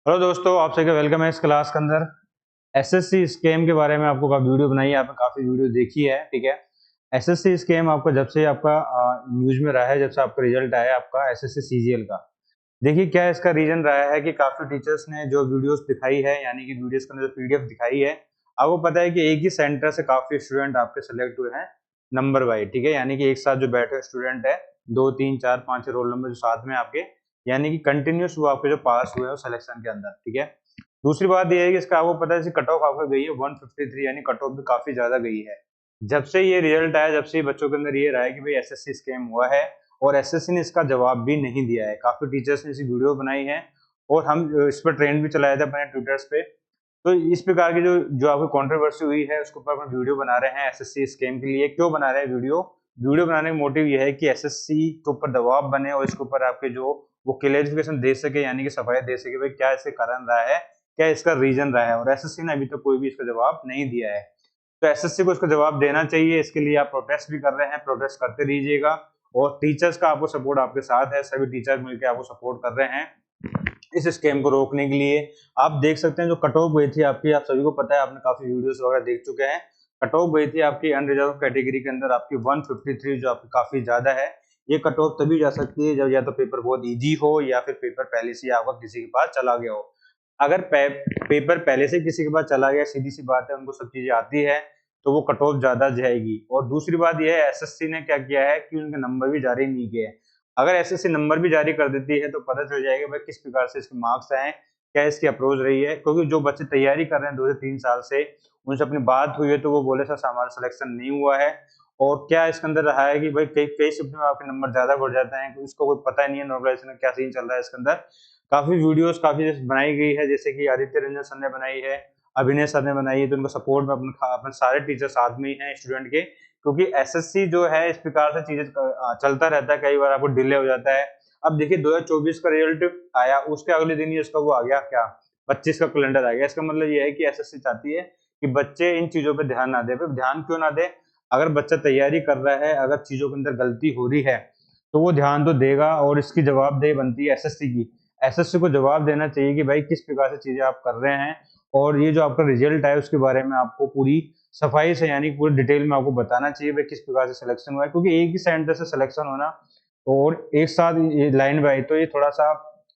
Hello दोस्तों, आप सभी का वेलकम है इस क्लास के अंदर। एसएससी स्कैम के बारे में आपको वीडियो बनाई है, आपने काफी वीडियो देखी है, ठीक है। एसएससी स्कैम आपको जब से आपका न्यूज में रहा है, जब से आपका रिजल्ट आया आपका एसएससी सीजीएल का, देखिए क्या इसका रीजन रहा है कि काफी टीचर्स ने जो वीडियोस दिखाई है, यानी कि वीडियोस के अंदर जो पीडीएफ दिखाई है, आपको पता है कि एक ही सेंटर से काफी स्टूडेंट आपके सेलेक्ट हुए हैं नंबर वाइज, ठीक है। यानी कि एक साथ जो बैठे स्टूडेंट है, 2 3 4 5 रोल नंबर जो साथ में आपके, यानी कि कंटिन्यूस वो आपके जो पास हुए हैं सिलेक्शन के अंदर, ठीक है। दूसरी बात ये है कि इसका आपको पता है कट ऑफ आपको गई है 153, यानी कट ऑफ भी काफी ज्यादा गई है। जब से ये रिजल्ट आया, जब से बच्चों के अंदर ये रहा है कि भाई एसएससी स्कैम हुआ है, और एसएससी ने इसका जवाब भी नहीं दिया है। काफी टीचर्स ने इसी वीडियो बनाई है, और हम इस पर ट्रेंड भी चलाए थे अपने ट्विटर्स पे। तो इस प्रकार की जो जो आपको कंट्रोवर्सी हुई है, उसके ऊपर हम वीडियो बना रहे हैं एसएससी स्कैम के लिए। क्यों बना रहे हैं वीडियो? वीडियो बनाने का मोटिव ये है कि एसएससी के ऊपर दबाव बने, और इसके ऊपर आपके जो वो क्लेरिफिकेशन दे सके, यानी कि सफाई दे सके भाई क्या इसके कारण रहा है, क्या इसका रीजन रहा है। और एसएससी ने अभी तक कोई भी इसका जवाब नहीं दिया है। तो एसएससी को इसका जवाब देना चाहिए। इसके लिए आप प्रोटेस्ट भी कर रहे हैं, प्रोटेस्ट करते रहिएगा। और टीचर्स का आपको सपोर्ट आपके साथ है, सभी टीचर मिलकर आपको सपोर्ट कर रहे हैं इस स्कैम को रोकने के लिए। आप देख सकते हैं जो कट ऑफ गई थी आपकी, आप सभी को पता है, आपने काफी वीडियोस वगैरह देख चुके हैं। कट ऑफ गई थी आपकी अनरिजर्व कैटेगरी के अंदर आपकी 153, जो आपकी काफी ज्यादा है। ये कट ऑफ तभी जा सकती है जब या तो पेपर बहुत इजी हो, या फिर पेपर पहले से आपका किसी के पास चला गया हो। अगर पेपर पहले से किसी के पास चला गया, सीधी सी बात है, उनको सब चीजें आती है, तो वो कट ऑफ ज्यादा जाएगी। और दूसरी बात यह है, एसएससी ने क्या किया है कि उनके नंबर भी जारी नहीं किए। अगर एसएससी नंबर भी जारी कर देती है तो पता चल जाएगा भाई किस प्रकार से इसके मार्क्स आए, क्या इसकी अप्रोच रही है। क्योंकि जो बच्चे तैयारी कर रहे हैं 2 से 3 साल से, उनसे अपनी बात हुई है तो वो बोले सर हमारा सिलेक्शन नहीं हुआ है। और क्या इसके अंदर रहा है कि भाई कई कई शिफ्ट में आपके नंबर ज्यादा बढ़ जाते हैं, तो इसको कोई पता नहीं है नॉर्मलाइजेशन का क्या सीन चल रहा है इसके अंदर। काफी वीडियोस काफी बनाई गई है, जैसे कि आदित्य रंजन सर ने बनाई है, अभिनय सर ने बनाई है। तो उनका सपोर्ट में अपने सारे टीचर साथ में ही हैं स्टूडेंट के। क्योंकि एसएससी जो है इस प्रकार से चीजें चलता रहता है, कई बार आपको डिले हो जाता है। अब देखिए 2024 का रिजल्ट आया, उसके अगले दिन ही उसका वो आ गया क्या, 25 का कैलेंडर आ गया। इसका मतलब ये है कि एसएससी चाहती है कि बच्चे इन चीजों पे ध्यान ना दे। ध्यान क्यों ना दे? अगर बच्चा तैयारी कर रहा है, अगर चीजों के अंदर गलती हो रही है, तो वो ध्यान तो देगा, और इसकी जवाबदेही बनती है एसएससी की। एसएससी को जवाब देना चाहिए कि भाई किस प्रकार से चीजें आप कर रहे हैं, और ये जो आपका रिजल्ट है उसके बारे में आपको पूरी सफाई से, यानी पूरी डिटेल में आपको बताना चाहिए भाई किस प्रकार से सिलेक्शन हुआ है। क्योंकि एक ही सेंटर से सिलेक्शन होना और एक साथ ये लाइन बाय, तो ये थोड़ा सा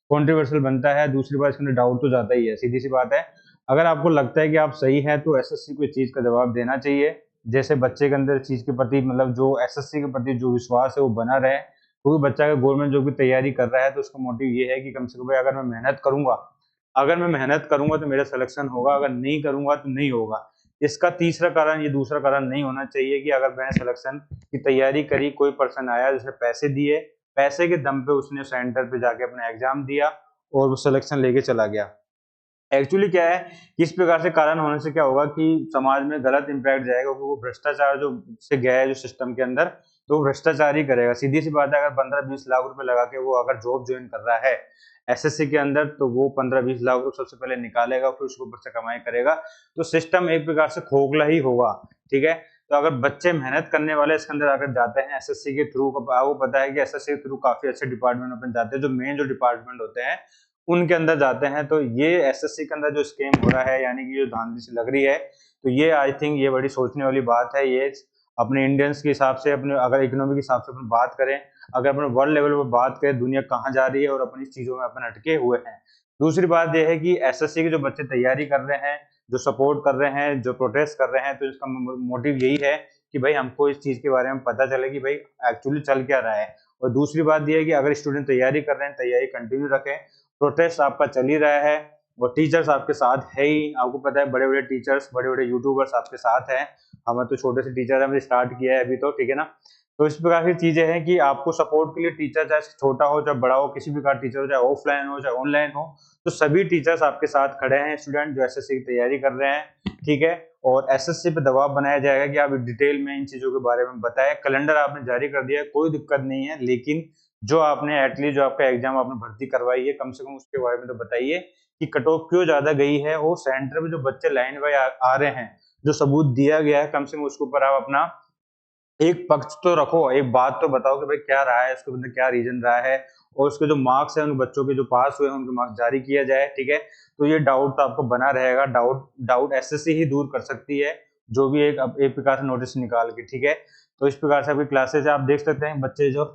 कॉन्ट्रोवर्शियल बनता है। दूसरी बात, इसके अंदर डाउट तो जाता ही है, सीधी सी बात है। अगर आपको लगता है कि आप सही है, तो एसएससी को इस चीज का जवाब देना चाहिए। जैसे बच्चे के अंदर चीज के प्रति, मतलब जो एसएससी के प्रति जो विश्वास है वो बना रहे। क्योंकि बच्चा अगर गवर्नमेंट जॉब की तैयारी कर रहा है, तो उसका मोटिव ये है कि कम से कम भाई अगर मैं मेहनत करूंगा, अगर मैं मेहनत करूंगा तो मेरा सिलेक्शन होगा, अगर नहीं करूंगा तो नहीं होगा। इसका तीसरा कारण, ये दूसरा कारण नहीं होना चाहिए कि अगर मैंने सिलेक्शन की तैयारी करी, कोई पर्सन आया जिसने पैसे दिए, पैसे के दम पे उसने सेंटर पे जाके अपना एग्जाम दिया और वो सिलेक्शन लेके चला गया। एक्चुअली क्या है, किस प्रकार से कारण होने से क्या होगा कि समाज में गलत इंपैक्ट जाएगा, क्योंकि वो भ्रष्टाचार जो से गया है जो सिस्टम के अंदर, तो वो भ्रष्टाचार ही करेगा। सीधी सी बात है, अगर 15-20 लाख रुपए लगा के वो अगर जॉब ज्वाइन कर रहा है एसएससी के अंदर, तो वो 15-20 लाख रुपए सबसे पहले निकालेगा, फिर उसके ऊपर से कमाई करेगा। तो सिस्टम एक प्रकार से खोखला ही होगा, ठीक है। तो अगर बच्चे मेहनत करने वाले इसके अंदर अगर जाते हैं एसएससी के थ्रू, आपको पता है कि एसएससी के थ्रू काफी अच्छे डिपार्टमेंट में जाते हैं, जो मेन जो डिपार्टमेंट होते हैं उनके अंदर जाते हैं। तो ये एसएससी के अंदर जो स्कैम हो रहा है, यानी कि जो धांधली सी लग रही है, तो ये आई थिंक ये बड़ी सोचने वाली बात है। ये अपने इंडियंस के हिसाब से, अपने अगर इकोनॉमी के हिसाब से अपन बात करें, अगर अपने वर्ल्ड लेवल पर बात करें, दुनिया कहाँ जा रही है और अपनी चीजों में अपन अटके हुए हैं। दूसरी बात यह है कि एसएससी के जो बच्चे तैयारी कर रहे हैं, जो सपोर्ट कर रहे हैं, जो प्रोटेस्ट कर रहे हैं, तो इसका मोटिव यही है कि भाई हमको इस चीज के बारे में पता चले कि भाई एक्चुअली चल क्या रहा है। और दूसरी बात यह है कि अगर स्टूडेंट तैयारी कर रहे हैं, तैयारी कंटिन्यू रखें। प्रोटेस्ट आपका चल ही रहा है, और टीचर्स आपके साथ है ही। आपको पता है बड़े बड़े टीचर्स, बड़े बड़े यूट्यूबर्स आपके साथ हैं। हमें तो छोटे से टीचर हमने स्टार्ट किया है अभी, तो ठीक है ना। तो इस प्रकार की चीजें हैं कि आपको सपोर्ट के लिए टीचर, चाहे छोटा हो चाहे बड़ा हो, किसी भी का टीचर हो, चाहे ऑफलाइन हो चाहे ऑनलाइन हो, तो सभी टीचर्स आपके साथ खड़े हैं। स्टूडेंट जो एसएससी की तैयारी कर रहे हैं, ठीक है। और एसएससी पे दबाव बनाया जाएगा कि आप डिटेल में इन चीजों के बारे में बताएं। कैलेंडर आपने जारी कर दिया है, कोई दिक्कत नहीं है, लेकिन जो आपने एटलीस्ट जो आपका एग्जाम आपने भर्ती करवाई है, कम से कम उसके बारे में तो बताइए कि कट ऑफ क्यों ज्यादा गई है। और सेंटर में जो बच्चे लाइन बाय आ रहे हैं, जो सबूत दिया गया है, कम से कम उसके ऊपर आप अपना एक पक्ष तो रखो, एक बात तो बताओ कि भाई क्या रहा है, इसके अंदर क्या रीजन रहा है, और उसके जो मार्क्स है उन बच्चों के जो पास हुए हैं उनके मार्क्स जारी किया जाए, ठीक है। तो ये डाउट तो आपको बना रहेगा, डाउट डाउट एसएससी ही दूर कर सकती है, जो भी एक प्रकार से नोटिस निकाल के, ठीक है। तो इस प्रकार से आपकी क्लासेज आप देख सकते हैं, बच्चे जो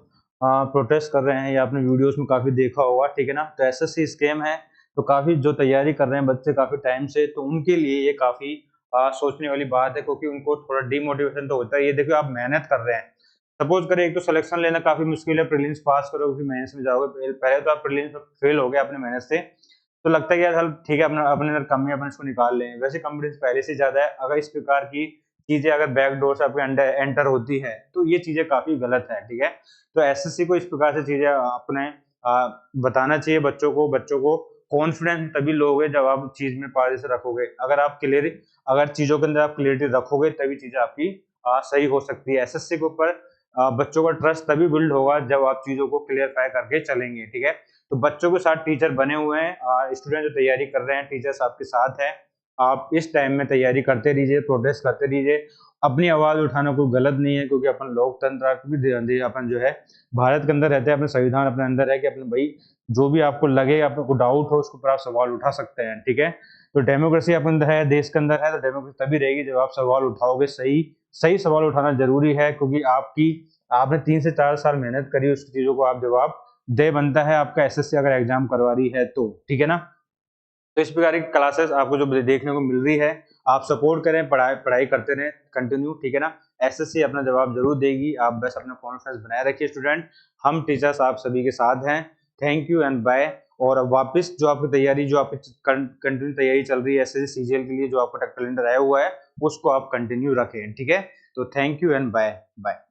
प्रोटेस्ट कर रहे हैं या आपने वीडियोस में काफी देखा होगा, ठीक है ना। तो एसएससी स्कैम है, तो काफी जो तैयारी कर रहे हैं बच्चे काफी टाइम से, तो उनके लिए ये काफी सोचने वाली बात है, क्योंकि उनको थोड़ा डिमोटिवेशन तो होता है। ये देखो आप मेहनत कर रहे हैं, सपोज करें एक तो सिलेक्शन लेना काफी मुश्किल है, प्रीलिम्स पास करोगे फिर मेंस में जाओगे, पहले तो आप प्रीलिम्स में फेल हो गए अपने मेहनत से, तो लगता है कि यार चल ठीक है, अपने अपने अंदर कमी है, अपन इसको निकाल लें। वैसे कॉन्फिडेंस पहले से ज्यादा है, अगर इस प्रकार की चीजें अगर बैक डोर से आपके अंडर एंटर होती है तो ये चीजें काफी गलत है, ठीक है। तो एसएससी को इस प्रकार से चीजें अपने बताना चाहिए बच्चों को कॉन्फिडेंस तभी लोगे जब आप चीज में पारदर्शी रखोगे। अगर चीजों के अंदर आप क्लियरिटी रखोगे तभी चीजें आपकी सही हो सकती है। एसएससी के ऊपर बच्चों का ट्रस्ट तभी बिल्ड होगा जब आप चीजों को क्लियरफाई करके चलेंगे, ठीक है। तो बच्चों के साथ टीचर बने हुए हैं, स्टूडेंट जो तैयारी कर रहे हैं टीचर्स आपके साथ है। आप इस टाइम में तैयारी करते रहिए, प्रोटेस्ट करते रहिए, अपनी आवाज उठाना कोई गलत नहीं है, क्योंकि अपन लोकतंत्र भी अपन जो है भारत के अंदर रहते हैं, अपने संविधान अपने अंदर है कि अपने भाई जो भी आपको लगे, आपको डाउट हो, उसके ऊपर आप सवाल उठा सकते हैं, ठीक है। तो डेमोक्रेसी अपन अंदर है, देश के अंदर है, तो डेमोक्रेसी तभी रहेगी जब आप सवाल उठाओगे। सही सही सवाल उठाना जरूरी है, क्योंकि आपने 3 से 4 साल मेहनत करी, उस चीजों को आप जवाब दे बनता है आपका एसएससी अगर एग्जाम करवा रही है तो, ठीक है ना। तो इस प्रकार की क्लासेस आपको जो देखने को मिल रही है, आप सपोर्ट करें, पढ़ाई पढ़ाई करते रहें कंटिन्यू, ठीक है ना। एसएससी अपना जवाब जरूर देगी, आप बस अपना कॉन्फिडेंस बनाए रखिए स्टूडेंट, हम टीचर्स आप सभी के साथ हैं। Thank you and bye. और अब वापस जो आपकी तैयारी, जो आपकी कंटिन्यू तैयारी चल रही है एसएससी सीजीएल के लिए, जो आपका कैलेंडर आया हुआ है उसको आप कंटिन्यू रखें, ठीक है। तो thank you and bye bye.